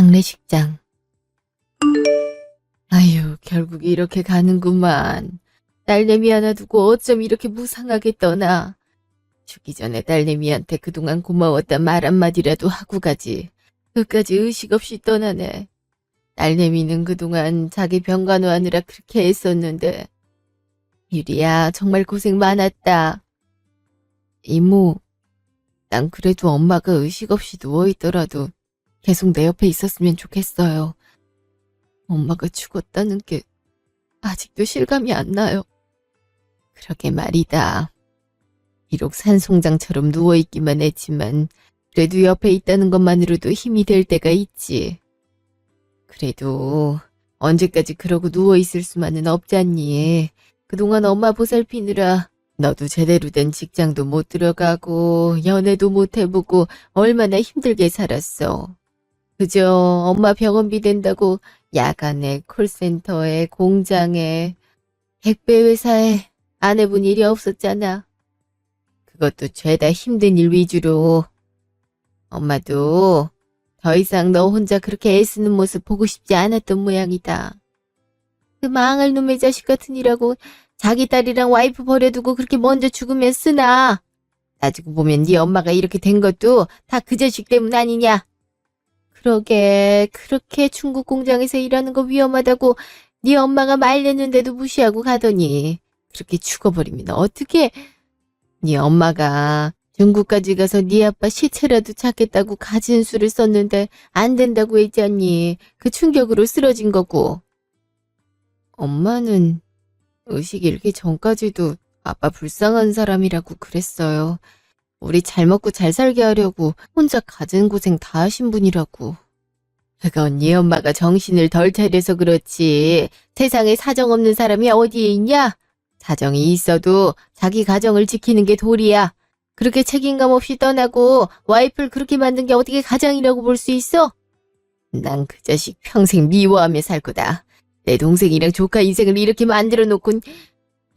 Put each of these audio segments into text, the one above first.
장례식장. 아유, 결국 이렇게 가는구만. 딸내미 하나 두고 어쩜 이렇게 무상하게 떠나. 죽기 전에 딸내미한테 그동안 고마웠단 말 한마디라도 하고 가지. 끝까지 의식 없이 떠나네. 딸내미는 그동안 자기 병간호하느라 그렇게 애썼는데. 유리야, 정말 고생 많았다. 이모, 난 그래도 엄마가 의식 없이 누워있더라도 계속 내 옆에 있었으면 좋겠어요. 엄마가 죽었다는 게 아직도 실감이 안 나요. 그러게 말이다. 비록 산송장처럼 누워있기만 했지만 그래도 옆에 있다는 것만으로도 힘이 될 때가 있지. 그래도 언제까지 그러고 누워있을 수만은 없잖니. 그동안 엄마 보살피느라 너도 제대로 된 직장도 못 들어가고 연애도 못 해보고 얼마나 힘들게 살았어. 그저 엄마 병원비 댄다고 야간에 콜센터에 공장에 택배 회사에 안 해본 일이 없었잖아. 그것도 죄다 힘든 일 위주로. 엄마도 더 이상 너 혼자 그렇게 애쓰는 모습 보고 싶지 않았던 모양이다. 그 망할 놈의 자식 같은 이라고 자기 딸이랑 와이프 버려두고 그렇게 먼저 죽으면 쓰나. 따지고 보면 네 엄마가 이렇게 된 것도 다 그 자식 때문 아니냐. 그러게 그렇게 중국 공장에서 일하는 거 위험하다고 네 엄마가 말렸는데도 무시하고 가더니 그렇게 죽어버리면 어떡해. 네 엄마가 중국까지 가서 네 아빠 시체라도 찾겠다고 가진 수를 썼는데 안 된다고 했잖니. 그 충격으로 쓰러진 거고. 엄마는 의식 잃기 전까지도 아빠 불쌍한 사람이라고 그랬어요. 우리 잘 먹고 잘 살게 하려고 혼자 갖은 고생 다 하신 분이라고. 그건 네 엄마가 정신을 덜 차려서 그렇지. 세상에 사정 없는 사람이 어디에 있냐? 사정이 있어도 자기 가정을 지키는 게 도리야. 그렇게 책임감 없이 떠나고 와이프를 그렇게 만든 게 어떻게 가장이라고 볼 수 있어? 난 그 자식 평생 미워하며 살 거다. 내 동생이랑 조카 인생을 이렇게 만들어 놓고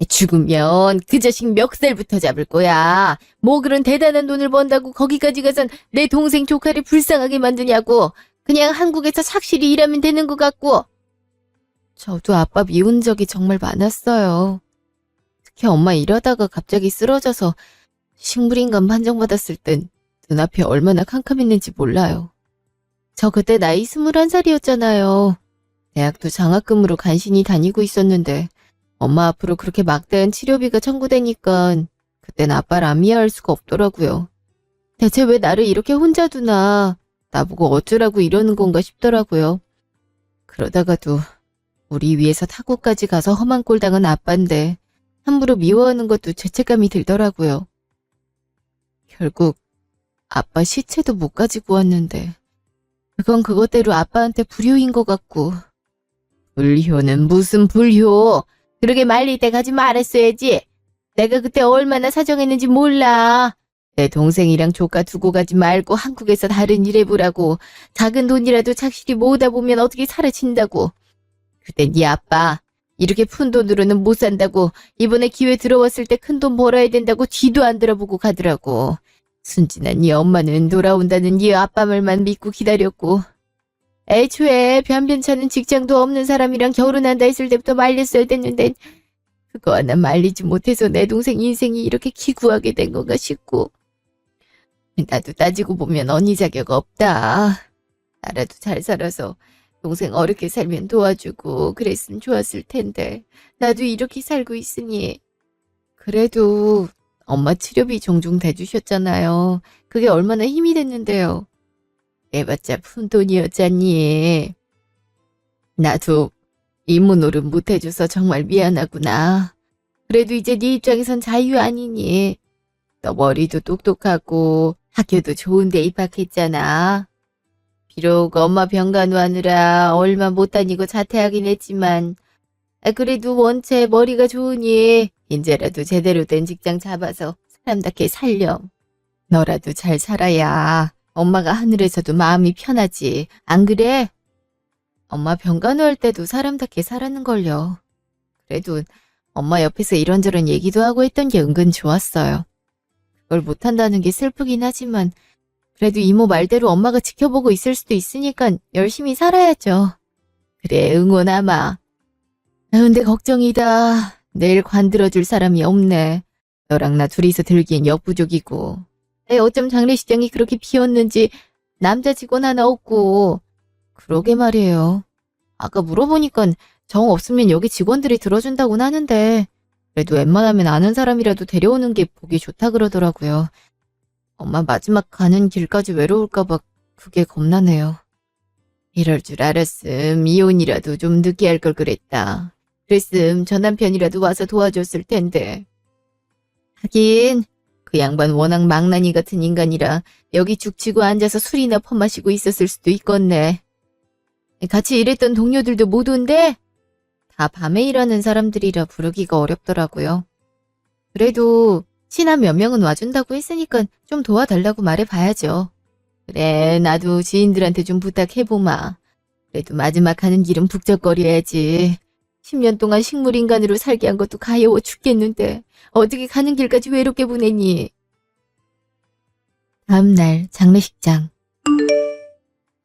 죽으면 그 자식 멱살부터 잡을 거야. 뭐 그런 대단한 돈을 번다고 거기까지 가선 내 동생 조카를 불쌍하게 만드냐고. 그냥 한국에서 착실히 일하면 되는 것 같고. 저도 아빠 미운 적이 정말 많았어요. 특히 엄마 일하다가 갑자기 쓰러져서 식물인간 판정받았을 땐 눈앞이 얼마나 캄캄했는지 몰라요. 저 그때 나이 21살이었잖아요. 대학도 장학금으로 간신히 다니고 있었는데 엄마 앞으로 그렇게 막대한 치료비가 청구되니까 그땐 아빠를 안 미워할 수가 없더라고요. 대체 왜 나를 이렇게 혼자 두나, 나보고 어쩌라고 이러는 건가 싶더라고요. 그러다가도 우리 위에서 타국까지 가서 험한 꼴 당한 아빠인데 함부로 미워하는 것도 죄책감이 들더라고요. 결국 아빠 시체도 못 가지고 왔는데 그건 그것대로 아빠한테 불효인 것 같고. 불효는 무슨 불효. 그러게 말릴 때 가지 말았어야지. 내가 그때 얼마나 사정했는지 몰라. 내 동생이랑 조카 두고 가지 말고 한국에서 다른 일 해보라고. 작은 돈이라도 착실히 모으다 보면 어떻게 사라진다고. 그때 네 아빠 이렇게 푼 돈으로는 못 산다고 이번에 기회 들어왔을 때 큰 돈 벌어야 된다고 뒤도 안 들어보고 가더라고. 순진한 네 엄마는 돌아온다는 네 아빠 말만 믿고 기다렸고. 애초에 변변찮은 직장도 없는 사람이랑 결혼한다 했을 때부터 말렸어야 됐는데 그거 하나 말리지 못해서 내 동생 인생이 이렇게 기구하게 된 건가 싶고. 나도 따지고 보면 언니 자격 없다. 나라도 잘 살아서 동생 어렵게 살면 도와주고 그랬으면 좋았을 텐데 나도 이렇게 살고 있으니. 그래도 엄마 치료비 종종 대주셨잖아요. 그게 얼마나 힘이 됐는데요. 해봤자 푼돈이었잖니. 나도 이모 노릇 못해줘서 정말 미안하구나. 그래도 이제 네 입장에선 자유 아니니. 너 머리도 똑똑하고 학교도 좋은 데 입학했잖아. 비록 엄마 병간호하느라 얼마 못 다니고 자퇴하긴 했지만 그래도 원체 머리가 좋으니 이제라도 제대로 된 직장 잡아서 사람답게 살렴. 너라도 잘 살아야 엄마가 하늘에서도 마음이 편하지. 안 그래? 엄마 병간호할 때도 사람답게 살았는걸요. 그래도 엄마 옆에서 이런저런 얘기도 하고 했던 게 은근 좋았어요. 그걸 못한다는 게 슬프긴 하지만 그래도 이모 말대로 엄마가 지켜보고 있을 수도 있으니까 열심히 살아야죠. 그래, 응원하마. 근데 걱정이다. 내일 관들어줄 사람이 없네. 너랑 나 둘이서 들기엔 역부족이고. 어쩜 장례식장이 그렇게 비었는지 남자 직원 하나 없고. 그러게 말이에요. 아까 물어보니까 정 없으면 여기 직원들이 들어준다고는 하는데 그래도 웬만하면 아는 사람이라도 데려오는 게 보기 좋다 그러더라고요. 엄마 마지막 가는 길까지 외로울까봐 그게 겁나네요. 이럴 줄 알았음 이혼이라도 좀 늦게 할 걸 그랬다. 그랬음 저 남편이라도 와서 도와줬을 텐데. 하긴 그 양반 워낙 망나니 같은 인간이라 여기 죽치고 앉아서 술이나 퍼마시고 있었을 수도 있겠네. 같이 일했던 동료들도 못 온대? 다 밤에 일하는 사람들이라 부르기가 어렵더라고요. 그래도 친한 몇 명은 와준다고 했으니까 좀 도와달라고 말해봐야죠. 그래, 나도 지인들한테 좀 부탁해보마. 그래도 마지막 가는 길은 북적거려야지. 10년 동안 식물인간으로 살게 한 것도 가여워 죽겠는데 어떻게 가는 길까지 외롭게 보내니? 다음날 장례식장.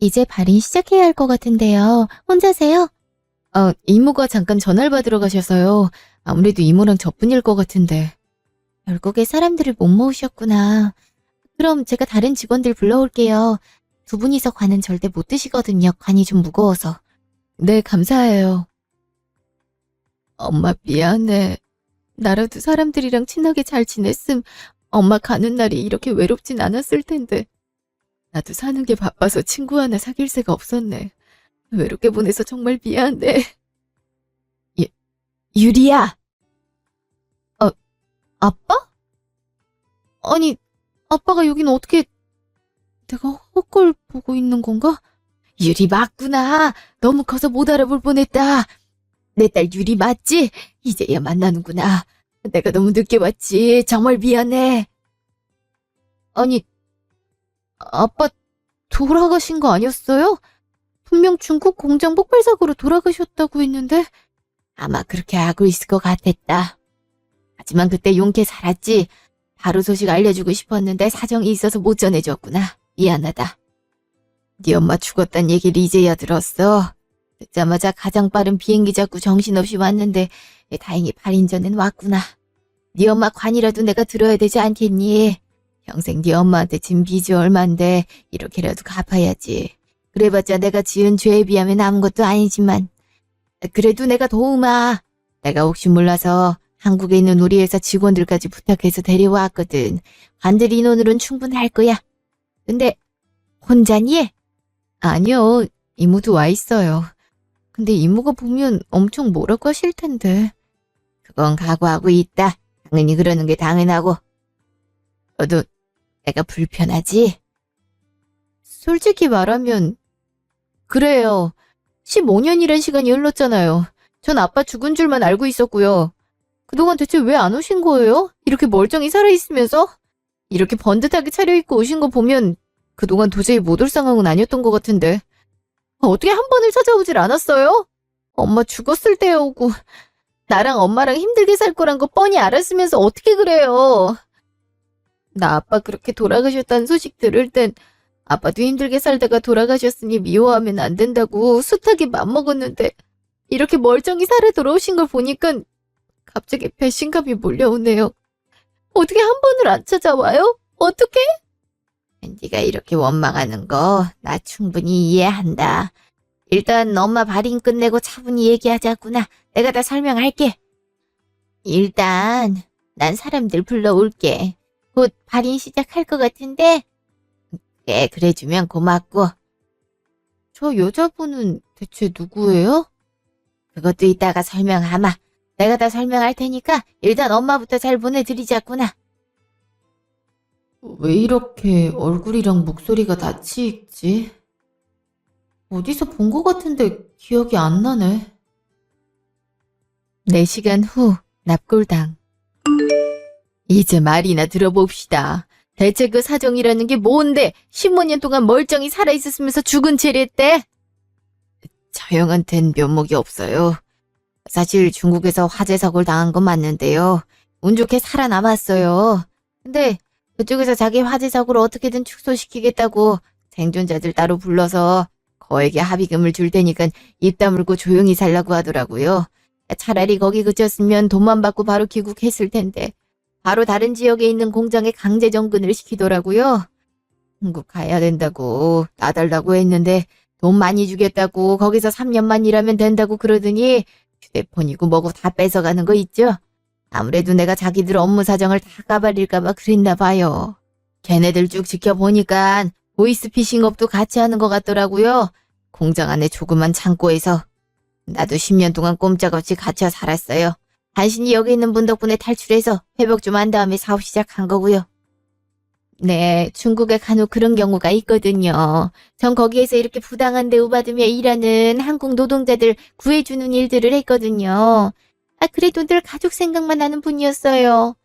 이제 발인 시작해야 할 것 같은데요. 혼자세요? 이모가 잠깐 전화를 받으러 가셔서요. 아무래도 이모랑 저뿐일 것 같은데. 결국에 사람들을 못 모으셨구나. 그럼 제가 다른 직원들 불러올게요. 두 분이서 관은 절대 못 드시거든요. 관이 좀 무거워서. 네, 감사해요. 엄마 미안해. 나라도 사람들이랑 친하게 잘 지냈음 엄마 가는 날이 이렇게 외롭진 않았을 텐데. 나도 사는 게 바빠서 친구 하나 사귈 새가 없었네. 외롭게 보내서 정말 미안해. 유리야! 아빠? 아니, 아빠가 여긴 어떻게... 내가 헛걸 보고 있는 건가? 유리 맞구나. 너무 커서 못 알아볼 뻔했다. 내 딸 유리 맞지? 이제야 만나는구나. 내가 너무 늦게 왔지. 정말 미안해. 아니, 아빠 돌아가신 거 아니었어요? 분명 중국 공장 폭발 사고로 돌아가셨다고 했는데 아마 그렇게 알고 있을 것 같았다. 하지만 그때 용케 살았지. 바로 소식 알려주고 싶었는데 사정이 있어서 못 전해줬구나. 미안하다. 네 엄마 죽었단 얘기를 이제야 들었어. 듣자마자 가장 빠른 비행기 잡고 정신없이 왔는데 다행히 8인 전엔 왔구나. 네 엄마 관이라도 내가 들어야 되지 않겠니? 평생 네 엄마한테 진 빚이 얼만데 이렇게라도 갚아야지. 그래봤자 내가 지은 죄에 비하면 아무것도 아니지만 그래도 내가 도우마. 내가 혹시 몰라서 한국에 있는 우리 회사 직원들까지 부탁해서 데려왔거든. 관들 인원으로는 충분할 거야. 근데 혼자니? 아니요. 이모도 와 있어요. 근데 이모가 보면 엄청 뭐라고 하실 텐데. 그건 각오하고 있다. 당연히 그러는 게 당연하고. 너도 내가 불편하지? 솔직히 말하면 그래요. 15년이란 시간이 흘렀잖아요. 전 아빠 죽은 줄만 알고 있었고요. 그동안 대체 왜 안 오신 거예요? 이렇게 멀쩡히 살아있으면서? 이렇게 번듯하게 차려입고 오신 거 보면 그동안 도저히 못 올 상황은 아니었던 것 같은데. 어떻게 한 번을 찾아오질 않았어요? 엄마 죽었을 때 오고 나랑 엄마랑 힘들게 살 거란 거 뻔히 알았으면서 어떻게 그래요? 나 아빠 그렇게 돌아가셨다는 소식 들을 땐 아빠도 힘들게 살다가 돌아가셨으니 미워하면 안 된다고 숱하게 맘먹었는데 이렇게 멀쩡히 살아 돌아오신 걸 보니까 갑자기 배신감이 몰려오네요. 어떻게 한 번을 안 찾아와요? 어떻게? 네가 이렇게 원망하는 거 나 충분히 이해한다. 일단 엄마 발인 끝내고 차분히 얘기하자꾸나. 내가 다 설명할게. 일단 난 사람들 불러올게. 곧 발인 시작할 것 같은데 그래주면 고맙고. 저 여자분은 대체 누구예요? 그것도 이따가 설명하마. 내가 다 설명할 테니까 일단 엄마부터 잘 보내드리자꾸나. 왜 이렇게 얼굴이랑 목소리가 낯이 익지? 어디서 본 것 같은데 기억이 안 나네. 4시간 후 납골당. 이제 말이나 들어봅시다. 대체 그 사정이라는 게 뭔데 15년 동안 멀쩡히 살아있었으면서 죽은 채를 했대? 저 형한텐 면목이 없어요. 사실 중국에서 화재 사고를 당한 건 맞는데요. 운 좋게 살아남았어요. 근데 그쪽에서 자기 화재 사고를 어떻게든 축소시키겠다고 생존자들 따로 불러서 거액의 합의금을 줄 테니까 입 다물고 조용히 살라고 하더라고요. 차라리 거기 그쳤으면 돈만 받고 바로 귀국했을 텐데 바로 다른 지역에 있는 공장에 강제 정근을 시키더라고요. 한국 가야 된다고 나달라고 했는데 돈 많이 주겠다고 거기서 3년만 일하면 된다고 그러더니 휴대폰이고 뭐고 다 뺏어가는 거 있죠? 아무래도 내가 자기들 업무 사정을 다 까발릴까봐 그랬나 봐요. 걔네들 쭉 지켜보니까 보이스피싱업도 같이 하는 것 같더라고요. 공장 안에 조그만 창고에서. 나도 10년 동안 꼼짝없이 갇혀 살았어요. 간신히 여기 있는 분 덕분에 탈출해서 회복 좀 한 다음에 사업 시작한 거고요. 네, 중국에 간혹 그런 경우가 있거든요. 전 거기에서 이렇게 부당한 대우받으며 일하는 한국 노동자들 구해주는 일들을 했거든요. 그래도 늘 가족 생각만 하는 분이었어요.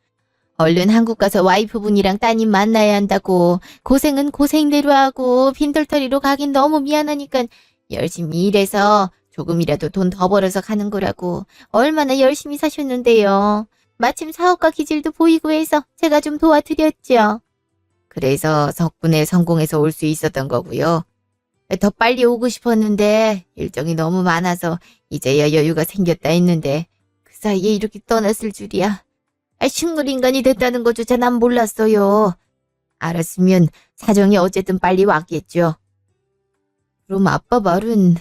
얼른 한국 가서 와이프분이랑 따님 만나야 한다고 고생은 고생대로 하고 빈털터리로 가긴 너무 미안하니까 열심히 일해서 조금이라도 돈 더 벌어서 가는 거라고 얼마나 열심히 사셨는데요. 마침 사업가 기질도 보이고 해서 제가 좀 도와드렸죠. 그래서 덕분에 성공해서 올 수 있었던 거고요. 더 빨리 오고 싶었는데 일정이 너무 많아서 이제야 여유가 생겼다 했는데 그 사이에 이렇게 떠났을 줄이야. 식물인간이 됐다는 것조차 난 몰랐어요. 알았으면 사정이 어쨌든 빨리 왔겠죠. 그럼 아빠 말은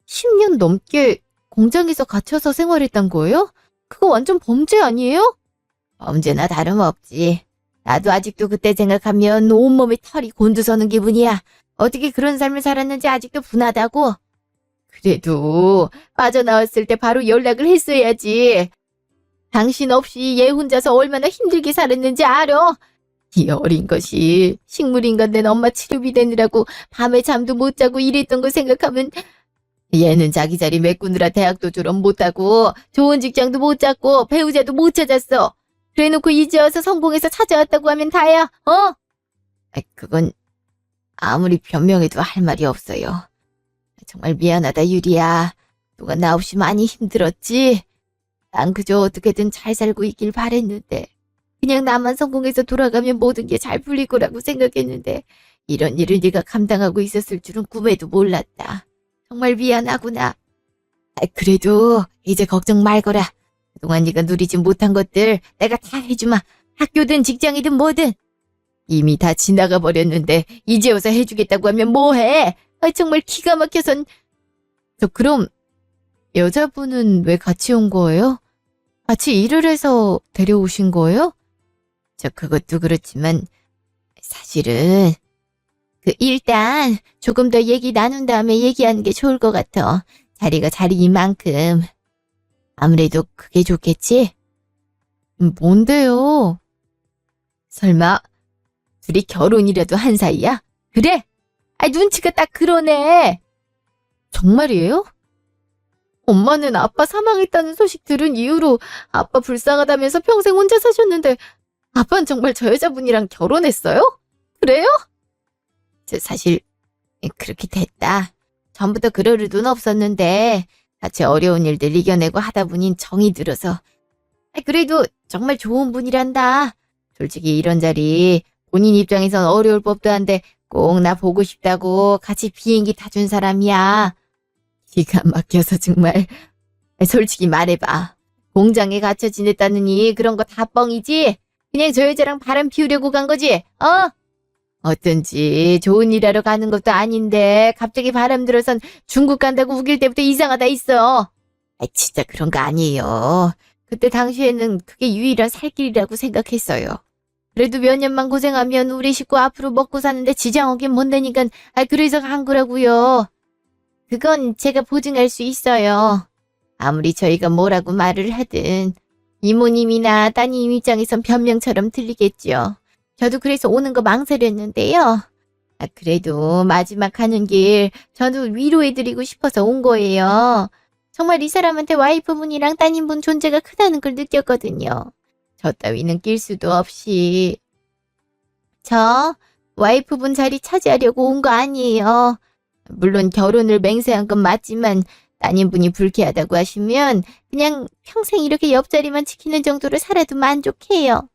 10년 넘게 공장에서 갇혀서 생활했단 거예요? 그거 완전 범죄 아니에요? 범죄나 다름없지. 나도 아직도 그때 생각하면 온몸에 털이 곤두서는 기분이야. 어떻게 그런 삶을 살았는지 아직도 분하다고. 그래도 빠져나왔을 때 바로 연락을 했어야지. 당신 없이 얘 혼자서 얼마나 힘들게 살았는지 알아? 이 어린 것이 식물인간 된 엄마 치료비 되느라고 밤에 잠도 못 자고 일했던 거 생각하면 얘는 자기 자리 메꾸느라 대학도 졸업 못하고 좋은 직장도 못 잡고 배우자도 못 찾았어. 그래놓고 이제 와서 성공해서 찾아왔다고 하면 다야, 어? 그건 아무리 변명해도 할 말이 없어요. 정말 미안하다, 유리야. 너가 나 없이 많이 힘들었지? 난 그저 어떻게든 잘 살고 있길 바랬는데 그냥 나만 성공해서 돌아가면 모든 게 잘 풀릴 거라고 생각했는데 이런 일을 네가 감당하고 있었을 줄은 꿈에도 몰랐다. 정말 미안하구나. 그래도 이제 걱정 말거라. 그동안 네가 누리지 못한 것들 내가 다 해주마. 학교든 직장이든 뭐든. 이미 다 지나가 버렸는데 이제 와서 해주겠다고 하면 뭐해? 정말 기가 막혀선. 그럼 여자분은 왜 같이 온 거예요? 같이 일을 해서 데려오신 거예요? 그것도 그렇지만 사실은 일단 조금 더 얘기 나눈 다음에 얘기하는 게 좋을 것 같아. 자리가 자리인 만큼. 아무래도 그게 좋겠지? 뭔데요? 설마 둘이 결혼이라도 한 사이야? 그래? 눈치가 딱 그러네. 정말이에요? 엄마는 아빠 사망했다는 소식 들은 이후로 아빠 불쌍하다면서 평생 혼자 사셨는데 아빠는 정말 저 여자분이랑 결혼했어요? 그래요? 사실 그렇게 됐다. 전부터 그럴 의도는 없었는데 같이 어려운 일들 이겨내고 하다 보니 정이 들어서. 그래도 정말 좋은 분이란다. 솔직히 이런 자리 본인 입장에선 어려울 법도 한데 꼭 나 보고 싶다고 같이 비행기 타준 사람이야. 기가 막혀서 정말. 솔직히 말해봐. 공장에 갇혀 지냈다느니 그런 거 다 뻥이지? 그냥 저 여자랑 바람 피우려고 간 거지? 어쩐지 좋은 일 하러 가는 것도 아닌데 갑자기 바람 들어선 중국 간다고 우길 때부터 이상하다 있어. 진짜 그런 거 아니에요. 그때 당시에는 그게 유일한 살 길이라고 생각했어요. 그래도 몇 년만 고생하면 우리 식구 앞으로 먹고 사는데 지장 오긴 못 내니까 그래서 간 거라고요. 그건 제가 보증할 수 있어요. 아무리 저희가 뭐라고 말을 하든 이모님이나 따님 입장에선 변명처럼 들리겠죠. 저도 그래서 오는 거 망설였는데요. 그래도 마지막 가는 길 저도 위로해드리고 싶어서 온 거예요. 정말 이 사람한테 와이프분이랑 따님분 존재가 크다는 걸 느꼈거든요. 저 따위는 낄 수도 없이. 저 와이프분 자리 차지하려고 온 거 아니에요. 물론 결혼을 맹세한 건 맞지만 따님분이 불쾌하다고 하시면 그냥 평생 이렇게 옆자리만 지키는 정도로 살아도 만족해요.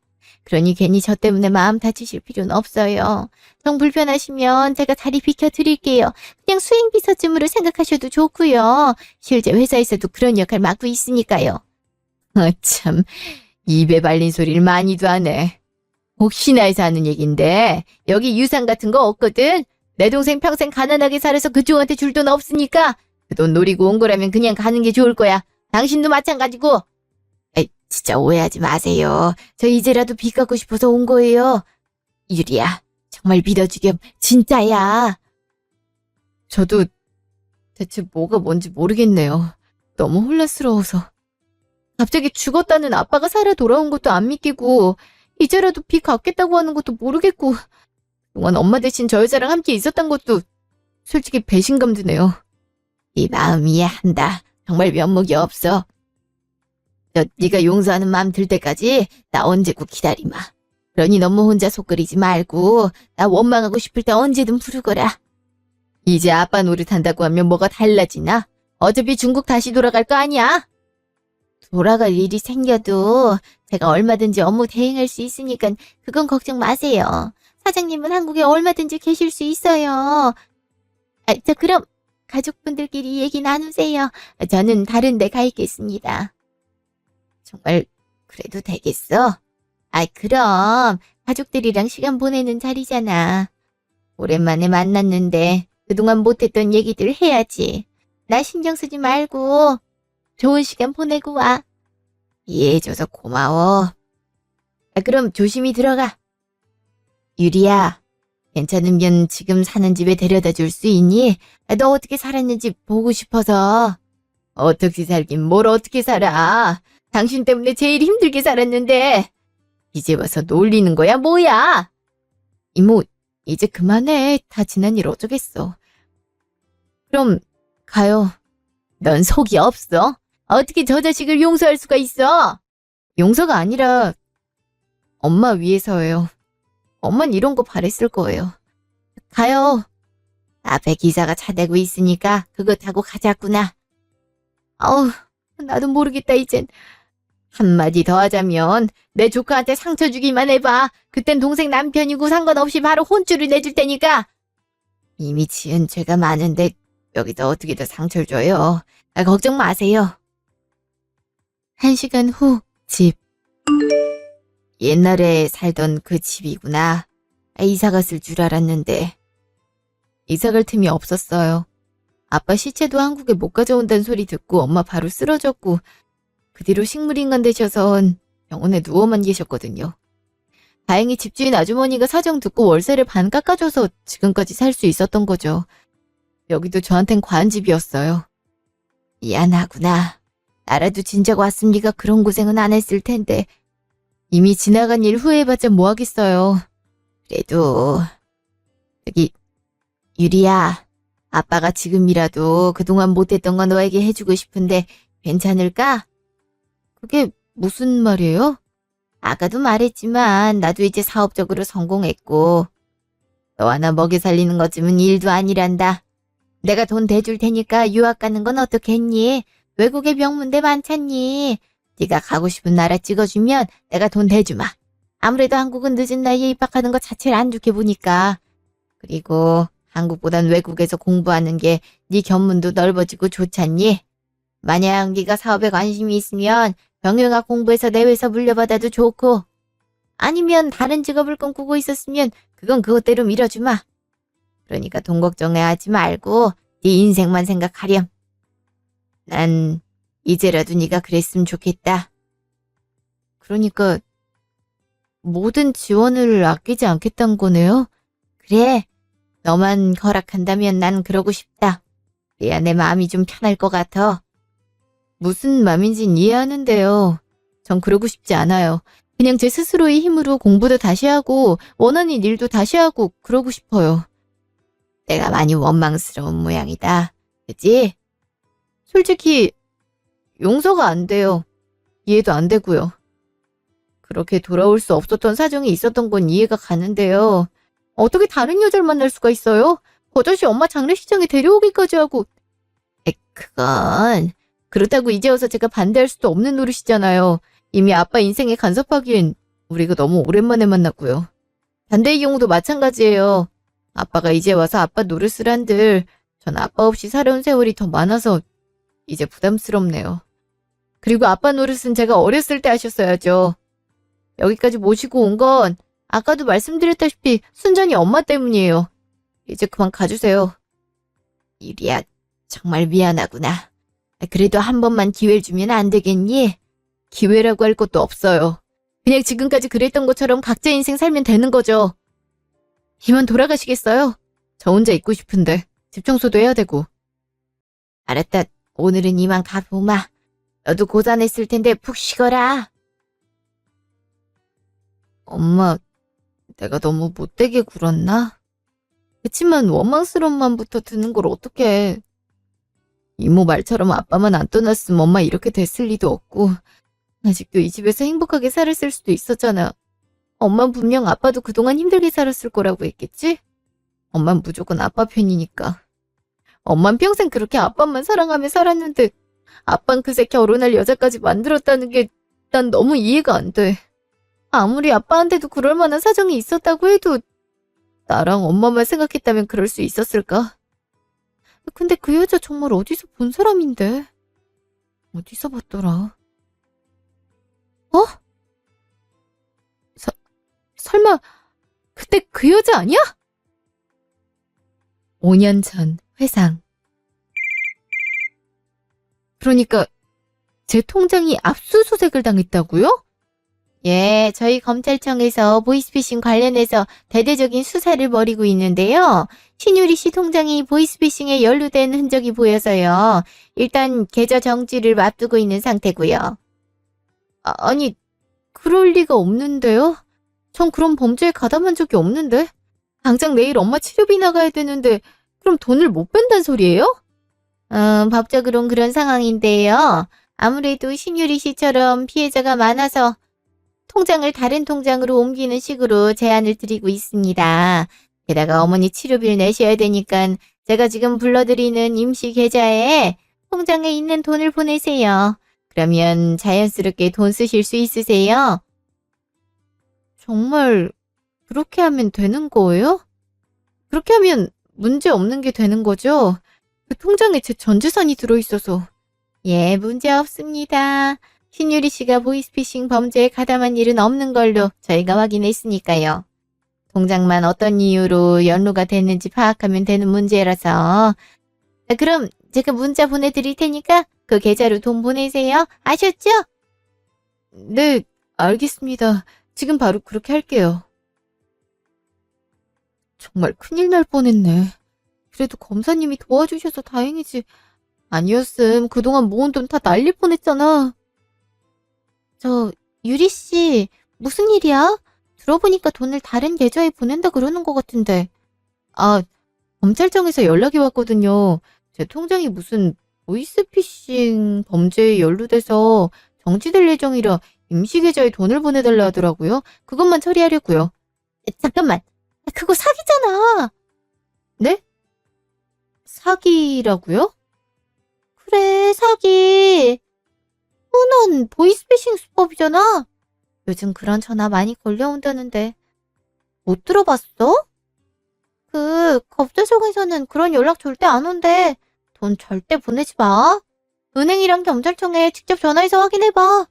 그러니 괜히 저 때문에 마음 다치실 필요는 없어요. 정 불편하시면 제가 자리 비켜드릴게요. 그냥 수행비서쯤으로 생각하셔도 좋고요. 실제 회사에서도 그런 역할 맡고 있으니까요. 참, 입에 발린 소리를 많이도 하네. 혹시나 해서 하는 얘긴데 여기 유산 같은 거 없거든. 내 동생 평생 가난하게 살아서 그쪽한테 줄 돈 없으니까 그 돈 노리고 온 거라면 그냥 가는 게 좋을 거야. 당신도 마찬가지고. 에이, 진짜 오해하지 마세요. 저 이제라도 빚 갚고 싶어서 온 거예요. 유리야, 정말 믿어주렴. 진짜야. 저도 대체 뭐가 뭔지 모르겠네요. 너무 혼란스러워서. 갑자기 죽었다는 아빠가 살아 돌아온 것도 안 믿기고 이제라도 빚 갚겠다고 하는 것도 모르겠고 그동안 엄마 대신 저 여자랑 함께 있었던 것도 솔직히 배신감 드네요. 네 마음 이해한다. 정말 면목이 없어. 네가 용서하는 마음 들 때까지 나 언제고 기다리마. 그러니 너무 혼자 속 끓이지 말고 나 원망하고 싶을 때 언제든 부르거라. 이제 아빠 노릇한다고 하면 뭐가 달라지나? 어차피 중국 다시 돌아갈 거 아니야? 돌아갈 일이 생겨도 제가 얼마든지 업무 대행할 수 있으니까 그건 걱정 마세요. 사장님은 한국에 얼마든지 계실 수 있어요. 저 그럼 가족분들끼리 얘기 나누세요. 저는 다른 데 가 있겠습니다. 정말 그래도 되겠어? 그럼 가족들이랑 시간 보내는 자리잖아. 오랜만에 만났는데 그동안 못했던 얘기들 해야지. 나 신경 쓰지 말고 좋은 시간 보내고 와. 이해해줘서 고마워. 그럼 조심히 들어가. 유리야, 괜찮으면 지금 사는 집에 데려다 줄 수 있니? 너 어떻게 살았는지 보고 싶어서. 어떻게 살긴 뭘 어떻게 살아. 당신 때문에 제일 힘들게 살았는데. 이제 와서 놀리는 거야 뭐야? 이모, 이제 그만해. 다 지난 일 어쩌겠어. 그럼 가요. 넌 속이 없어? 어떻게 저 자식을 용서할 수가 있어? 용서가 아니라 엄마 위해서예요. 엄만 이런 거 바랬을 거예요. 가요. 앞에 기사가 차 대고 있으니까 그거 타고 가자꾸나. 나도 모르겠다 이젠. 한마디 더 하자면 내 조카한테 상처 주기만 해봐. 그땐 동생 남편이고 상관없이 바로 혼쭐을 내줄 테니까. 이미 지은 죄가 많은데 여기서 어떻게 더 상처를 줘요. 걱정 마세요. 1시간 후 집. 옛날에 살던 그 집이구나. 이사 갔을 줄 알았는데. 이사 갈 틈이 없었어요. 아빠 시체도 한국에 못 가져온다는 소리 듣고 엄마 바로 쓰러졌고 그 뒤로 식물인간 되셔선 병원에 누워만 계셨거든요. 다행히 집주인 아주머니가 사정 듣고 월세를 반 깎아줘서 지금까지 살 수 있었던 거죠. 여기도 저한텐 과한 집이었어요. 미안하구나. 나라도 진작 왔으면 네가 그런 고생은 안 했을 텐데 이미 지나간 일 후회해봤자 뭐하겠어요. 그래도 유리야, 아빠가 지금이라도 그동안 못했던 거 너에게 해주고 싶은데 괜찮을까? 그게 무슨 말이에요? 아까도 말했지만 나도 이제 사업적으로 성공했고 너 하나 먹여 살리는 것쯤은 일도 아니란다. 내가 돈 대줄 테니까 유학 가는 건 어떻겠니? 외국에 명문대 많잖니. 네가 가고 싶은 나라 찍어주면 내가 돈 대주마. 아무래도 한국은 늦은 나이에 입학하는 것 자체를 안 좋게 보니까. 그리고 한국보단 외국에서 공부하는 게 네 견문도 넓어지고 좋잖니. 만약 네가 사업에 관심이 있으면 경영학 공부해서 내외서 물려받아도 좋고 아니면 다른 직업을 꿈꾸고 있었으면 그건 그것대로 밀어주마. 그러니까 돈 걱정하지 말고 네 인생만 생각하렴. 난 이제라도 네가 그랬으면 좋겠다. 그러니까 모든 지원을 아끼지 않겠다는 거네요? 그래, 너만 허락한다면 난 그러고 싶다. 그래야 내 마음이 좀 편할 것 같아. 무슨 맘인진 이해하는데요. 전 그러고 싶지 않아요. 그냥 제 스스로의 힘으로 공부도 다시 하고 원하는 일도 다시 하고 그러고 싶어요. 내가 많이 원망스러운 모양이다. 그치? 솔직히 용서가 안 돼요. 이해도 안 되고요. 그렇게 돌아올 수 없었던 사정이 있었던 건 이해가 가는데요. 어떻게 다른 여자를 만날 수가 있어요? 버젓이 엄마 장례식장에 데려오기까지 하고. 그건 그렇다고 이제 와서 제가 반대할 수도 없는 노릇이잖아요. 이미 아빠 인생에 간섭하기엔 우리가 너무 오랜만에 만났고요. 반대의 경우도 마찬가지예요. 아빠가 이제 와서 아빠 노릇을 한들 전 아빠 없이 살아온 세월이 더 많아서 이제 부담스럽네요. 그리고 아빠 노릇은 제가 어렸을 때 하셨어야죠. 여기까지 모시고 온 건 아까도 말씀드렸다시피 순전히 엄마 때문이에요. 이제 그만 가주세요. 유리야, 정말 미안하구나. 그래도 한 번만 기회를 주면 안 되겠니? 기회라고 할 것도 없어요. 그냥 지금까지 그랬던 것처럼 각자 인생 살면 되는 거죠. 이만 돌아가시겠어요? 저 혼자 있고 싶은데 집 청소도 해야 되고. 알았다. 오늘은 이만 가보마. 너도 고단했을 텐데 푹 쉬거라. 엄마, 내가 너무 못되게 굴었나? 그치만 원망스러운 마음부터 드는 걸 어떡해. 이모 말처럼 아빠만 안 떠났으면 엄마 이렇게 됐을 리도 없고 아직도 이 집에서 행복하게 살았을 수도 있었잖아. 엄만 분명 아빠도 그동안 힘들게 살았을 거라고 했겠지? 엄만 무조건 아빠 편이니까. 엄만 평생 그렇게 아빠만 사랑하며 살았는데 아빤 그새 결혼할 여자까지 만들었다는 게 난 너무 이해가 안 돼. 아무리 아빠한테도 그럴 만한 사정이 있었다고 해도 나랑 엄마만 생각했다면 그럴 수 있었을까? 근데 그 여자 정말 어디서 본 사람인데? 어디서 봤더라? 어? 설마 그때 그 여자 아니야? 5년 전 회상. 그러니까 제 통장이 압수수색을 당했다고요? 예, 저희 검찰청에서 보이스피싱 관련해서 대대적인 수사를 벌이고 있는데요. 신유리 씨 통장이 보이스피싱에 연루된 흔적이 보여서요. 일단 계좌 정지를 앞두고 있는 상태고요. 아니, 그럴 리가 없는데요? 전 그런 범죄에 가담한 적이 없는데? 당장 내일 엄마 치료비 나가야 되는데 그럼 돈을 못 뺀단 소리예요? 법적으론 그런 상황인데요. 아무래도 신유리 씨처럼 피해자가 많아서 통장을 다른 통장으로 옮기는 식으로 제안을 드리고 있습니다. 게다가 어머니 치료비를 내셔야 되니까 제가 지금 불러드리는 임시 계좌에 통장에 있는 돈을 보내세요. 그러면 자연스럽게 돈 쓰실 수 있으세요? 정말 그렇게 하면 되는 거예요? 그렇게 하면 문제 없는 게 되는 거죠? 그 통장에 제 전 재산이 들어있어서. 예, 문제 없습니다. 신유리 씨가 보이스피싱 범죄에 가담한 일은 없는 걸로 저희가 확인했으니까요. 통장만 어떤 이유로 연루가 됐는지 파악하면 되는 문제라서. 그럼 제가 문자 보내드릴 테니까 그 계좌로 돈 보내세요. 아셨죠? 네, 알겠습니다. 지금 바로 그렇게 할게요. 정말 큰일 날 뻔했네. 그래도 검사님이 도와주셔서 다행이지. 아니었음 그동안 모은 돈 다 날릴 뻔했잖아. 유리씨, 무슨 일이야? 들어보니까 돈을 다른 계좌에 보낸다 그러는 것 같은데. 아, 검찰청에서 연락이 왔거든요. 제 통장이 무슨 보이스피싱 범죄에 연루돼서 정지될 예정이라 임시계좌에 돈을 보내달라 하더라고요. 그것만 처리하려고요. 잠깐만, 그거 사기잖아. 네? 사기라고요? 그래, 사기. 흔한 보이스피싱 수법이잖아. 요즘 그런 전화 많이 걸려온다는데 못 들어봤어? 법제성에서는 그런 연락 절대 안 온대. 돈 절대 보내지 마. 은행이랑 경찰청에 직접 전화해서 확인해봐.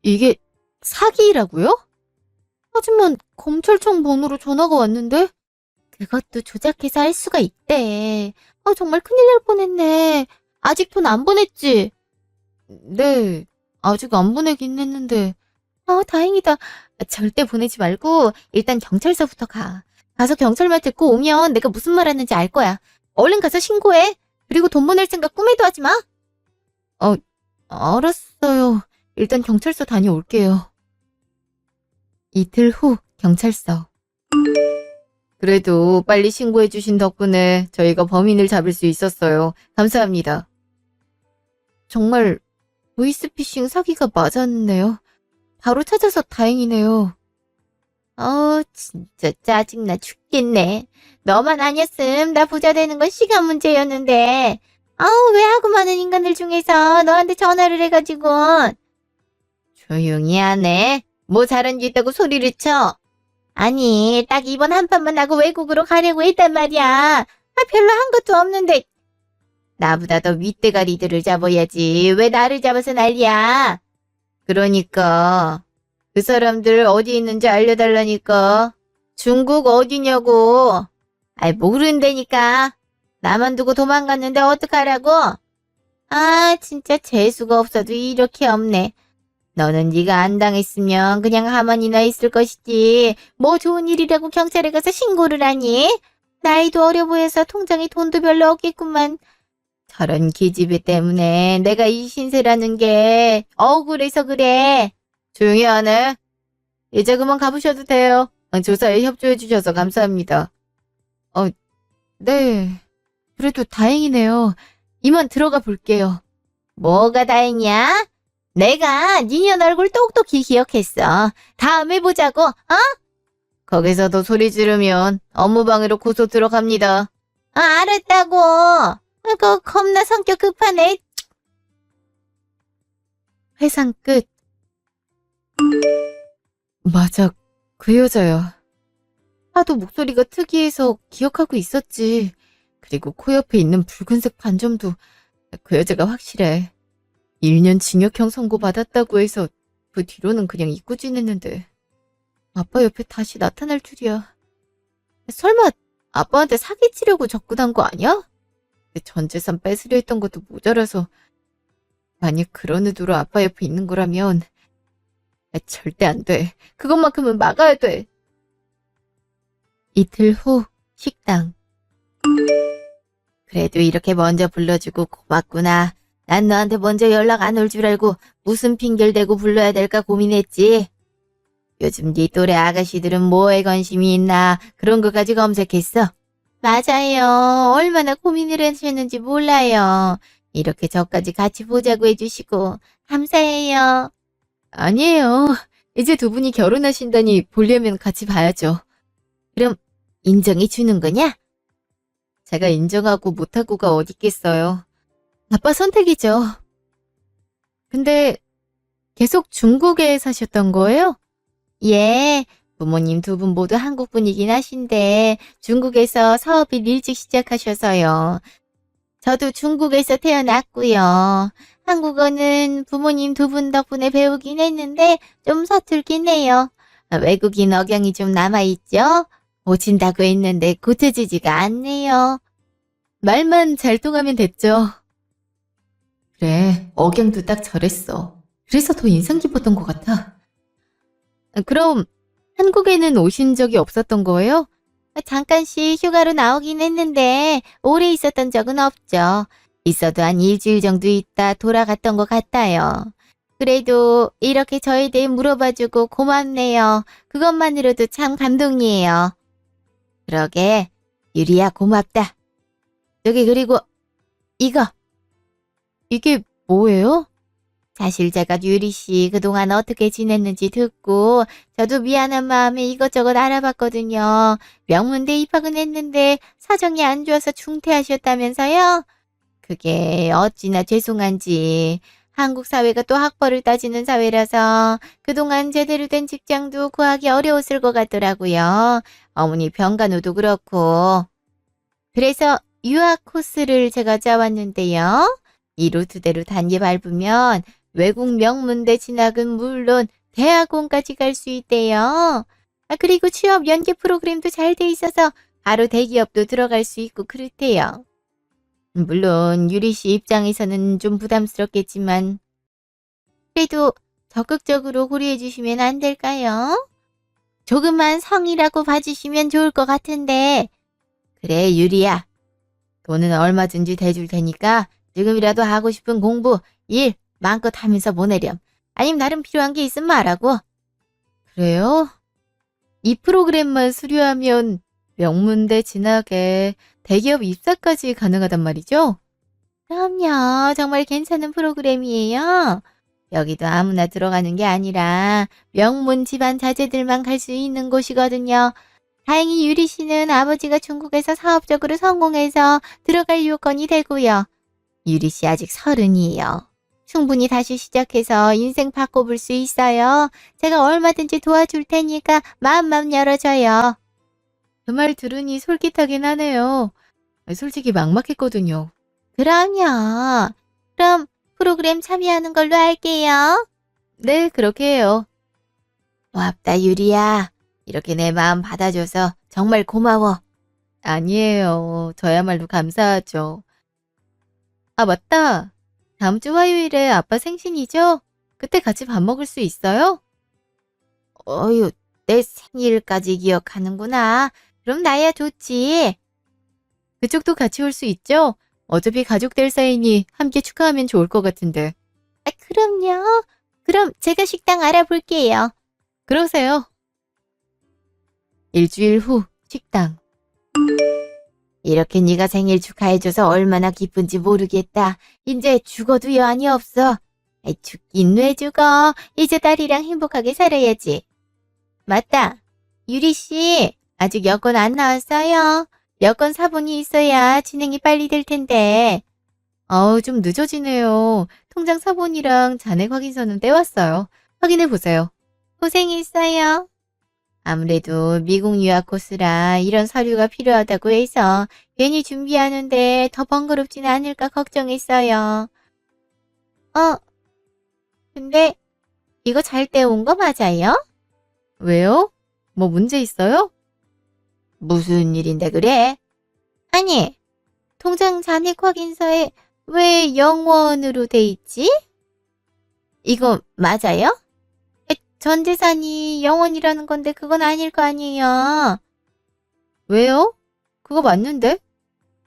이게 사기라고요? 하지만 검찰청 번호로 전화가 왔는데? 그것도 조작해서 할 수가 있대. 정말 큰일 날 뻔했네. 아직 돈 안 보냈지? 네, 아직 안 보내긴 했는데. 다행이다. 절대 보내지 말고 일단 경찰서부터 가. 가서 경찰 말 듣고 오면 내가 무슨 말 하는지 알 거야. 얼른 가서 신고해. 그리고 돈 보낼 생각 꿈에도 하지 마. 알았어요. 일단 경찰서 다녀올게요. 이틀 후 경찰서. 그래도 빨리 신고해 주신 덕분에 저희가 범인을 잡을 수 있었어요. 감사합니다. 정말 보이스피싱 사기가 맞았네요. 바로 찾아서 다행이네요. 진짜 짜증나 죽겠네. 너만 아니었음 나 부자 되는 건 시간 문제였는데. 왜 하고 많은 인간들 중에서 너한테 전화를 해가지고. 조용히 하네. 뭐 잘한 게 있다고 소리를 쳐? 아니, 딱 이번 한 판만 하고 외국으로 가려고 했단 말이야. 별로 한 것도 없는데. 나보다 더 윗대가리들을 잡아야지. 왜 나를 잡아서 난리야? 그러니까 그 사람들 어디 있는지 알려달라니까. 중국 어디냐고. 모른다니까. 나만 두고 도망갔는데 어떡하라고? 진짜 재수가 없어도 이렇게 없네. 너는 네가 안 당했으면 그냥 가만히나 있을 것이지. 뭐 좋은 일이라고 경찰에 가서 신고를 하니? 나이도 어려 보여서 통장에 돈도 별로 없겠구만. 저런 기집애 때문에 내가 이 신세라는 게 억울해서 그래. 조용히 하네. 이제 그만 가보셔도 돼요. 조사에 협조해 주셔서 감사합니다. 네. 그래도 다행이네요. 이만 들어가 볼게요. 뭐가 다행이야? 내가 니년 얼굴 똑똑히 기억했어. 다음에 보자고, 거기서도 소리 지르면 업무방해로 고소 들어갑니다. 알았다고. 겁나 성격 급하네. 회상 끝. 맞아, 그 여자야. 하도 목소리가 특이해서 기억하고 있었지. 그리고 코 옆에 있는 붉은색 반점도 그 여자가 확실해. 1년 징역형 선고받았다고 해서 그 뒤로는 그냥 잊고 지냈는데 아빠 옆에 다시 나타날 줄이야. 설마 아빠한테 사기치려고 접근한 거 아니야? 전 재산 뺏으려 했던 것도 모자라서 만약 그런 의도로 아빠 옆에 있는 거라면 절대 안 돼. 그것만큼은 막아야 돼. 이틀 후 식당. 그래도 이렇게 먼저 불러주고 고맙구나. 난 너한테 먼저 연락 안 올 줄 알고 무슨 핑계를 대고 불러야 될까 고민했지. 요즘 네 또래 아가씨들은 뭐에 관심이 있나 그런 것까지 검색했어. 맞아요. 얼마나 고민을 하셨는지 몰라요. 이렇게 저까지 같이 보자고 해주시고 감사해요. 아니에요. 이제 두 분이 결혼하신다니 보려면 같이 봐야죠. 그럼 인정해 주는 거냐? 제가 인정하고 못하고가 어디 있겠어요. 아빠 선택이죠. 근데 계속 중국에 사셨던 거예요? 예, 부모님 두 분 모두 한국 분이긴 하신데 중국에서 사업을 일찍 시작하셔서요. 저도 중국에서 태어났고요. 한국어는 부모님 두 분 덕분에 배우긴 했는데 좀 서툴긴 해요. 외국인 억양이 좀 남아있죠? 고친다고 했는데 고쳐지지가 않네요. 말만 잘 통하면 됐죠. 그래, 억양도 딱 저랬어. 그래서 더 인상 깊었던 것 같아. 그럼 한국에는 오신 적이 없었던 거예요? 잠깐씩 휴가로 나오긴 했는데 오래 있었던 적은 없죠. 있어도 한 일주일 정도 있다 돌아갔던 것 같아요. 그래도 이렇게 저에 대해 물어봐주고 고맙네요. 그것만으로도 참 감동이에요. 그러게, 유리야 고맙다. 저기 그리고 이거. 이게 뭐예요? 사실 제가 유리 씨 그동안 어떻게 지냈는지 듣고 저도 미안한 마음에 이것저것 알아봤거든요. 명문대 입학은 했는데 사정이 안 좋아서 중퇴하셨다면서요? 그게 어찌나 죄송한지. 한국 사회가 또 학벌을 따지는 사회라서 그동안 제대로 된 직장도 구하기 어려웠을 것 같더라고요. 어머니 병간호도 그렇고. 그래서 유학 코스를 제가 짜왔는데요. 이 루트대로 단계 밟으면 외국 명문대 진학은 물론 대학원까지 갈 수 있대요. 그리고 취업 연계 프로그램도 잘 돼 있어서 바로 대기업도 들어갈 수 있고 그렇대요. 물론 유리 씨 입장에서는 좀 부담스럽겠지만 그래도 적극적으로 고려해 주시면 안 될까요? 조금만 성의라고 봐주시면 좋을 것 같은데. 그래 유리야. 돈은 얼마든지 대줄 테니까 지금이라도 하고 싶은 공부, 일 마음껏 하면서 보내렴. 아니면 나름 필요한 게 있으면 말하고. 그래요? 이 프로그램만 수료하면 명문대 진학에 대기업 입사까지 가능하단 말이죠? 그럼요. 정말 괜찮은 프로그램이에요. 여기도 아무나 들어가는 게 아니라 명문 집안 자제들만 갈 수 있는 곳이거든요. 다행히 유리 씨는 아버지가 중국에서 사업적으로 성공해서 들어갈 요건이 되고요. 유리 씨 아직 30이에요. 충분히 다시 시작해서 인생 바꿔볼 수 있어요. 제가 얼마든지 도와줄 테니까 마음만 열어줘요. 그 말 들으니 솔깃하긴 하네요. 솔직히 막막했거든요. 그럼요. 그럼 프로그램 참여하는 걸로 할게요. 네, 그렇게 해요. 고맙다, 유리야. 이렇게 내 마음 받아줘서 정말 고마워. 아니에요. 저야말로 감사하죠. 아, 맞다. 다음 주 화요일에 아빠 생신이죠? 그때 같이 밥 먹을 수 있어요? 어휴, 내 생일까지 기억하는구나. 그럼 나야 좋지. 그쪽도 같이 올 수 있죠? 어차피 가족들 사이니 함께 축하하면 좋을 것 같은데. 아, 그럼요. 그럼 제가 식당 알아볼게요. 그러세요. 일주일 후 식당. 이렇게 네가 생일 축하해줘서 얼마나 기쁜지 모르겠다. 이제 죽어도 여한이 없어. 아이, 죽긴 왜 죽어. 이제 딸이랑 행복하게 살아야지. 맞다. 유리씨, 아직 여권 안 나왔어요. 여권 사본이 있어야 진행이 빨리 될 텐데. 좀 늦어지네요. 통장 사본이랑 잔액 확인서는 떼왔어요. 확인해 보세요. 고생했어요. 아무래도 미국 유학 코스라 이런 서류가 필요하다고 해서 괜히 준비하는데 더 번거롭진 않을까 걱정했어요. 근데 이거 잘 떼온 거 맞아요? 왜요? 뭐 문제 있어요? 무슨 일인데 그래? 아니, 통장 잔액 확인서에 왜 영원으로 돼 있지? 이거 맞아요? 전 재산이 영원이라는 건데 그건 아닐 거 아니에요. 왜요? 그거 맞는데?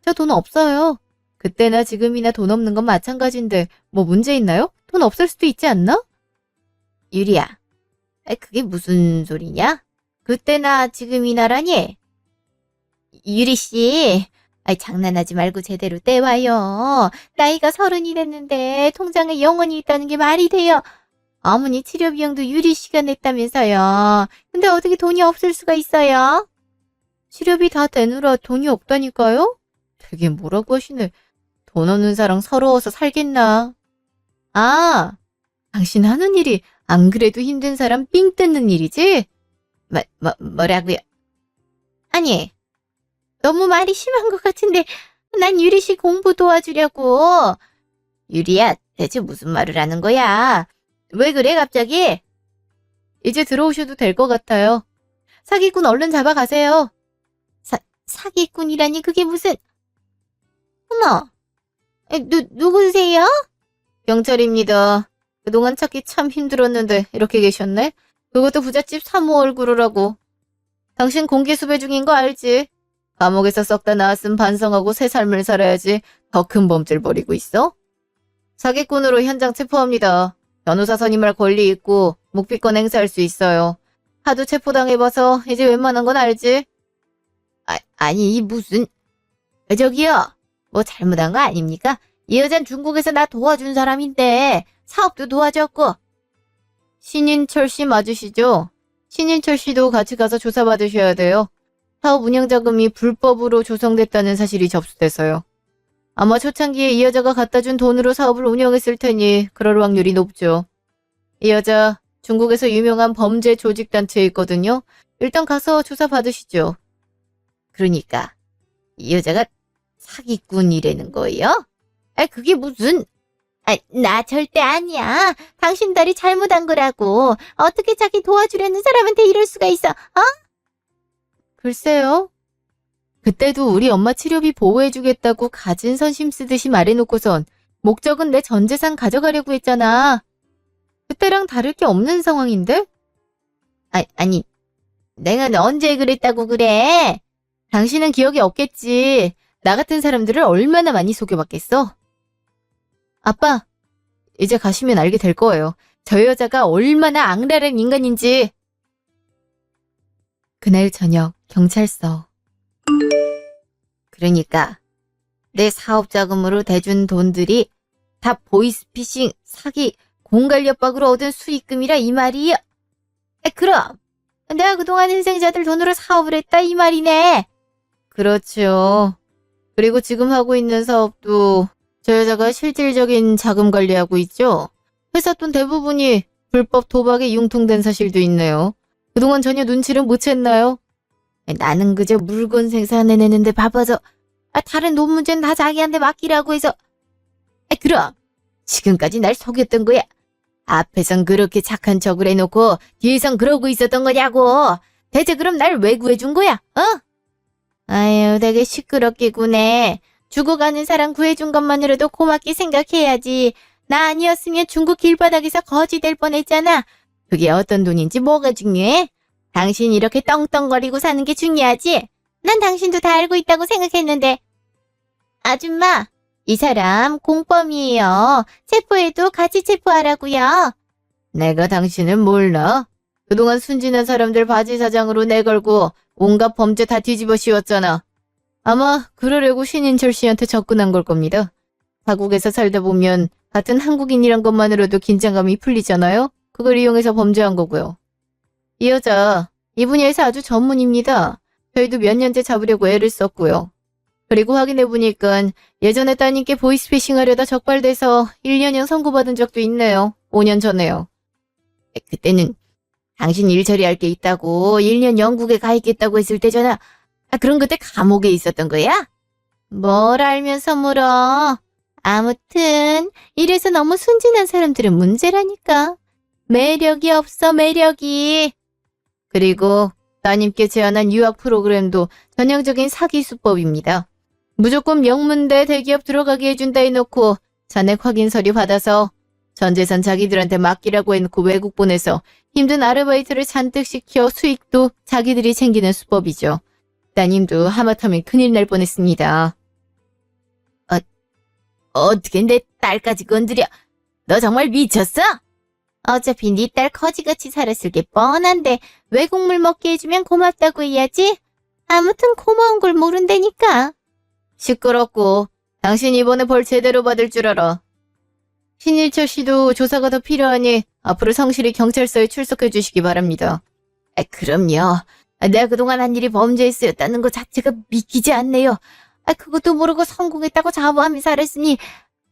저 돈 없어요. 그때나 지금이나 돈 없는 건 마찬가지인데 뭐 문제 있나요? 돈 없을 수도 있지 않나? 유리야, 그게 무슨 소리냐? 그때나 지금이나라니? 유리씨, 장난하지 말고 제대로 떼와요. 나이가 30이 됐는데 통장에 영원이 있다는 게 말이 돼요. 어머니 치료 비용도 유리씨가 냈다면서요. 근데 어떻게 돈이 없을 수가 있어요? 치료비 다 되느라 돈이 없다니까요? 되게 뭐라고 하시네. 돈 없는 사람 서러워서 살겠나? 아, 당신 하는 일이 안 그래도 힘든 사람 삥 뜯는 일이지? 뭐라고요? 아니, 너무 말이 심한 것 같은데 난 유리씨 공부 도와주려고. 유리야, 대체 무슨 말을 하는 거야? 왜 그래 갑자기? 이제 들어오셔도 될 것 같아요. 사기꾼 얼른 잡아가세요. 사기꾼이라니 그게 무슨... 어머, 누구세요? 경찰입니다. 그동안 찾기 참 힘들었는데 이렇게 계셨네? 그것도 부잣집 사모 얼굴을 하고. 당신 공개 수배 중인 거 알지? 감옥에서 썩다 나왔음 반성하고 새 삶을 살아야지 더 큰 범죄를 벌이고 있어? 사기꾼으로 현장 체포합니다. 변호사 선임할 권리 있고 묵비권 행사할 수 있어요. 하도 체포당해봐서 이제 웬만한 건 알지? 아니 무슨... 저기요, 뭐 잘못한 거 아닙니까? 이 여잔 중국에서 나 도와준 사람인데 사업도 도와줬고. 신인철 씨 맞으시죠? 신인철 씨도 같이 가서 조사받으셔야 돼요. 사업 운영 자금이 불법으로 조성됐다는 사실이 접수돼서요. 아마 초창기에 이 여자가 갖다 준 돈으로 사업을 운영했을 테니 그럴 확률이 높죠. 이 여자 중국에서 유명한 범죄 조직단체에 있거든요. 일단 가서 조사받으시죠. 그러니까 이 여자가 사기꾼이라는 거예요? 그게 무슨... 나 절대 아니야. 당신 딸이 잘못한 거라고. 어떻게 자기 도와주려는 사람한테 이럴 수가 있어? 글쎄요. 그때도 우리 엄마 치료비 보호해주겠다고 가진 선심 쓰듯이 말해놓고선 목적은 내 전 재산 가져가려고 했잖아. 그때랑 다를 게 없는 상황인데? 아니, 내가 언제 그랬다고 그래? 당신은 기억이 없겠지. 나 같은 사람들을 얼마나 많이 속여봤겠어? 아빠, 이제 가시면 알게 될 거예요. 저 여자가 얼마나 악랄한 인간인지. 그날 저녁 경찰서. 그러니까 내 사업 자금으로 대준 돈들이 다 보이스피싱, 사기, 공갈협박으로 얻은 수익금이라 이 말이야. 그럼 내가 그동안 희생자들 돈으로 사업을 했다 이 말이네. 그렇죠. 그리고 지금 하고 있는 사업도 저 여자가 실질적인 자금 관리하고 있죠? 회사 돈 대부분이 불법 도박에 융통된 사실도 있네요. 그동안 전혀 눈치를 못 챘나요? 나는 그저 물건 생산해내는데 바빠서 다른 돈 문제는 다 자기한테 맡기라고 해서. 그럼 지금까지 날 속였던 거야. 앞에선 그렇게 착한 척을 해놓고 뒤에선 그러고 있었던 거냐고. 대체 그럼 날 왜 구해준 거야? 아유, 되게 시끄럽게 구네. 죽어가는 사람 구해준 것만으로도 고맙게 생각해야지. 나 아니었으면 중국 길바닥에서 거지 될 뻔했잖아. 그게 어떤 돈인지 뭐가 중요해? 당신 이렇게 떵떵거리고 사는 게 중요하지? 난 당신도 다 알고 있다고 생각했는데. 아줌마, 이 사람 공범이에요. 체포해도 같이 체포하라고요. 내가 당신을 몰라? 그동안 순진한 사람들 바지 사장으로 내걸고 온갖 범죄 다 뒤집어 씌웠잖아. 아마 그러려고 신인철 씨한테 접근한 걸 겁니다. 타국에서 살다 보면 같은 한국인이란 것만으로도 긴장감이 풀리잖아요? 그걸 이용해서 범죄한 거고요. 이 여자, 이 분야에서 아주 전문입니다. 저희도 몇 년째 잡으려고 애를 썼고요. 그리고 확인해보니까 예전에 따님께 보이스피싱 하려다 적발돼서 1년형 선고받은 적도 있네요. 5년 전에요. 그때는 당신 일 처리할 게 있다고 1년 영국에 가 있겠다고 했을 때잖아. 그럼 그때 감옥에 있었던 거야? 뭘 알면서 물어. 아무튼 이래서 너무 순진한 사람들은 문제라니까. 매력이 없어, 매력이. 그리고 따님께 제안한 유학 프로그램도 전형적인 사기 수법입니다. 무조건 명문대 대기업 들어가게 해준다 해놓고 잔액 확인 서류 받아서 전 재산 자기들한테 맡기라고 해놓고 외국 보내서 힘든 아르바이트를 잔뜩 시켜 수익도 자기들이 챙기는 수법이죠. 따님도 하마터면 큰일 날 뻔했습니다. 어떻게 내 딸까지 건드려? 너 정말 미쳤어? 어차피 네 딸 거지같이 살았을 게 뻔한데 외국물 먹게 해주면 고맙다고 해야지. 아무튼 고마운 걸 모른다니까. 시끄럽고 당신 이번에 벌 제대로 받을 줄 알아. 신일철 씨도 조사가 더 필요하니 앞으로 성실히 경찰서에 출석해 주시기 바랍니다. 그럼요. 내가 그동안 한 일이 범죄에 쓰였다는 것 자체가 믿기지 않네요. 그것도 모르고 성공했다고 자부하며 살았으니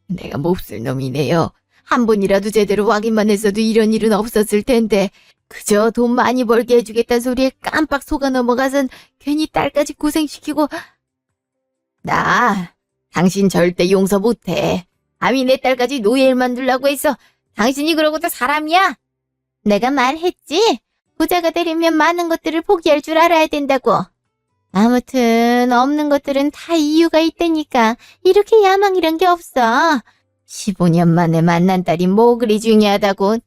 내가 몹쓸 놈이네요. 한 번이라도 제대로 확인만 했어도 이런 일은 없었을 텐데 그저 돈 많이 벌게 해주겠다는 소리에 깜빡 속아 넘어가선 괜히 딸까지 고생시키고. 나 당신 절대 용서 못해. 감히 내 딸까지 노예를 만들려고 했어. 당신이 그러고도 사람이야? 내가 말했지. 부자가 되려면 많은 것들을 포기할 줄 알아야 된다고. 아무튼 없는 것들은 다 이유가 있다니까. 이렇게 야망이란 게 없어. 15년 만에 만난 딸이 뭐 그리 중요하다고.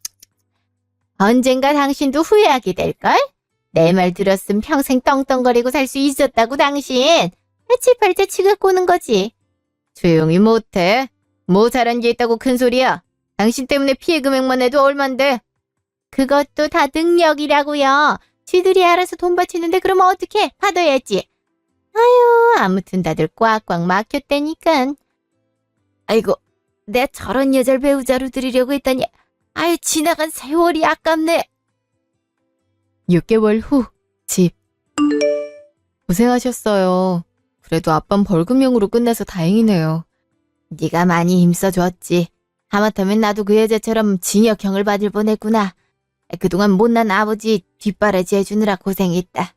언젠가 당신도 후회하게 될걸? 내 말 들었으면 평생 떵떵거리고 살 수 있었다고 당신. 칠팔자 치가 꼬는 거지. 조용히 못해. 뭐 잘한 게 있다고 큰 소리야. 당신 때문에 피해 금액만 해도 얼만데. 그것도 다 능력이라고요. 쥐들이 알아서 돈 바치는데 그러면 어떡해? 받아야지. 아유, 아무튼 다들 꽉꽉 막혔다니깐. 아이고, 내가 저런 여자를 배우자로 들이려고 했더니 아유, 지나간 세월이 아깝네. 6개월 후 집. 고생하셨어요. 그래도 아빤 벌금형으로 끝나서 다행이네요. 네가 많이 힘써줬지. 하마터면 나도 그 여자처럼 징역형을 받을 뻔했구나. 그동안 못난 아버지 뒷바라지 해주느라 고생했다.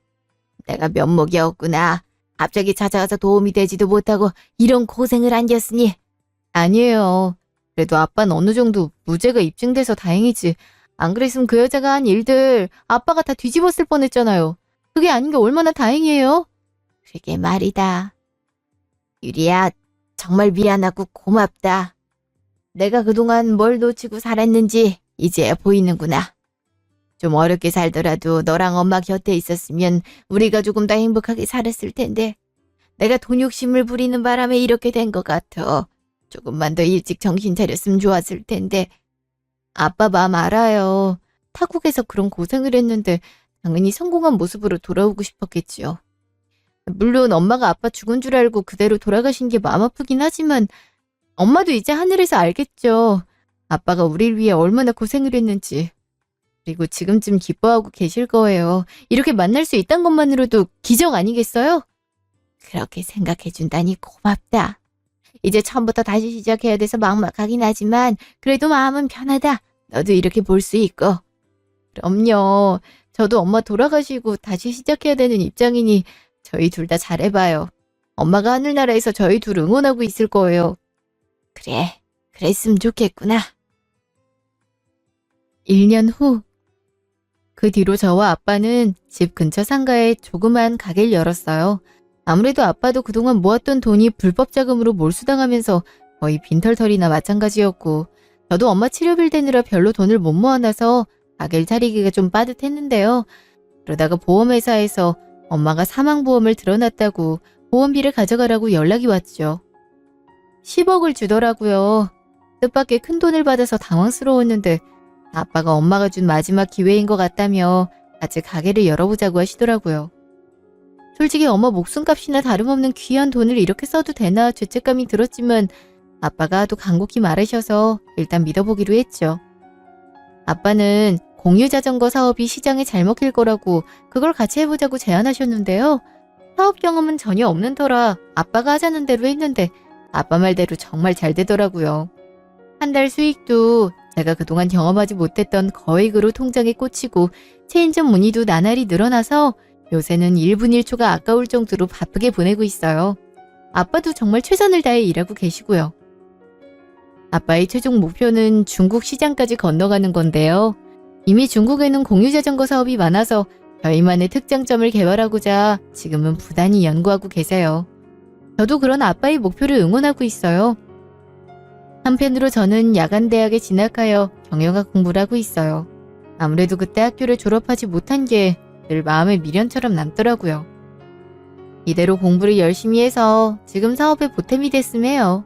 내가 면목이 없구나. 갑자기 찾아가서 도움이 되지도 못하고 이런 고생을 안겼으니. 아니에요. 그래도 아빠는 어느 정도 무죄가 입증돼서 다행이지. 안 그랬으면 그 여자가 한 일들 아빠가 다 뒤집었을 뻔했잖아요. 그게 아닌 게 얼마나 다행이에요. 그러게 말이다. 유리야, 정말 미안하고 고맙다. 내가 그동안 뭘 놓치고 살았는지 이제야 보이는구나. 좀 어렵게 살더라도 너랑 엄마 곁에 있었으면 우리가 조금 더 행복하게 살았을 텐데 내가 돈 욕심을 부리는 바람에 이렇게 된 것 같아. 조금만 더 일찍 정신 차렸으면 좋았을 텐데. 아빠 마음 알아요. 타국에서 그런 고생을 했는데 당연히 성공한 모습으로 돌아오고 싶었겠지요. 물론 엄마가 아빠 죽은 줄 알고 그대로 돌아가신 게 마음 아프긴 하지만 엄마도 이제 하늘에서 알겠죠. 아빠가 우릴 위해 얼마나 고생을 했는지. 그리고 지금쯤 기뻐하고 계실 거예요. 이렇게 만날 수 있다는 것만으로도 기적 아니겠어요? 그렇게 생각해준다니 고맙다. 이제 처음부터 다시 시작해야 돼서 막막하긴 하지만 그래도 마음은 편하다. 너도 이렇게 볼 수 있고. 그럼요. 저도 엄마 돌아가시고 다시 시작해야 되는 입장이니 저희 둘 다 잘해봐요. 엄마가 하늘나라에서 저희 둘 응원하고 있을 거예요. 그래, 그랬으면 좋겠구나. 1년 후. 그 뒤로 저와 아빠는 집 근처 상가에 조그만 가게를 열었어요. 아무래도 아빠도 그동안 모았던 돈이 불법 자금으로 몰수당하면서 거의 빈털털이나 마찬가지였고, 저도 엄마 치료비 대느라 별로 돈을 못 모아놔서 가게를 차리기가 좀 빠듯했는데요. 그러다가 보험회사에서 엄마가 사망보험을 들어놨다고 보험비를 가져가라고 연락이 왔죠. 10억을 주더라고요. 뜻밖의 큰 돈을 받아서 당황스러웠는데 아빠가 엄마가 준 마지막 기회인 것 같다며 같이 가게를 열어보자고 하시더라고요. 솔직히 엄마 목숨값이나 다름없는 귀한 돈을 이렇게 써도 되나 죄책감이 들었지만 아빠가 하도 간곡히 말하셔서 일단 믿어보기로 했죠. 아빠는 공유자전거 사업이 시장에 잘 먹힐 거라고 그걸 같이 해보자고 제안하셨는데요. 사업 경험은 전혀 없는 터라 아빠가 하자는 대로 했는데 아빠 말대로 정말 잘 되더라고요. 한 달 수익도 제가 그동안 경험하지 못했던 거액으로 통장에 꽂히고 체인점 문의도 나날이 늘어나서 요새는 1분 1초가 아까울 정도로 바쁘게 보내고 있어요. 아빠도 정말 최선을 다해 일하고 계시고요. 아빠의 최종 목표는 중국 시장까지 건너가는 건데요. 이미 중국에는 공유자전거 사업이 많아서 저희만의 특장점을 개발하고자 지금은 부단히 연구하고 계세요. 저도 그런 아빠의 목표를 응원하고 있어요. 한편으로 저는 야간대학에 진학하여 경영학 공부를 하고 있어요. 아무래도 그때 학교를 졸업하지 못한 게 늘 마음에 미련처럼 남더라고요. 이대로 공부를 열심히 해서 지금 사업에 보탬이 됐음 해요.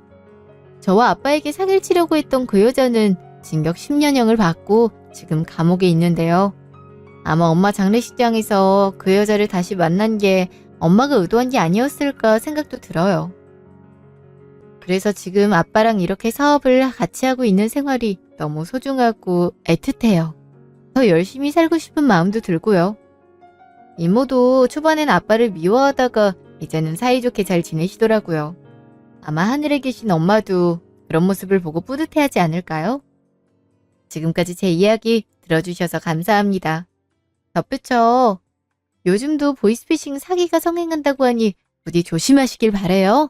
저와 아빠에게 사기를 치려고 했던 그 여자는 징역 10년형을 받고 지금 감옥에 있는데요. 아마 엄마 장례식장에서 그 여자를 다시 만난 게 엄마가 의도한 게 아니었을까 생각도 들어요. 그래서 지금 아빠랑 이렇게 사업을 같이 하고 있는 생활이 너무 소중하고 애틋해요. 더 열심히 살고 싶은 마음도 들고요. 이모도 초반엔 아빠를 미워하다가 이제는 사이좋게 잘 지내시더라고요. 아마 하늘에 계신 엄마도 그런 모습을 보고 뿌듯해하지 않을까요? 지금까지 제 이야기 들어주셔서 감사합니다. 덧붙여 요즘도 보이스피싱 사기가 성행한다고 하니 부디 조심하시길 바래요.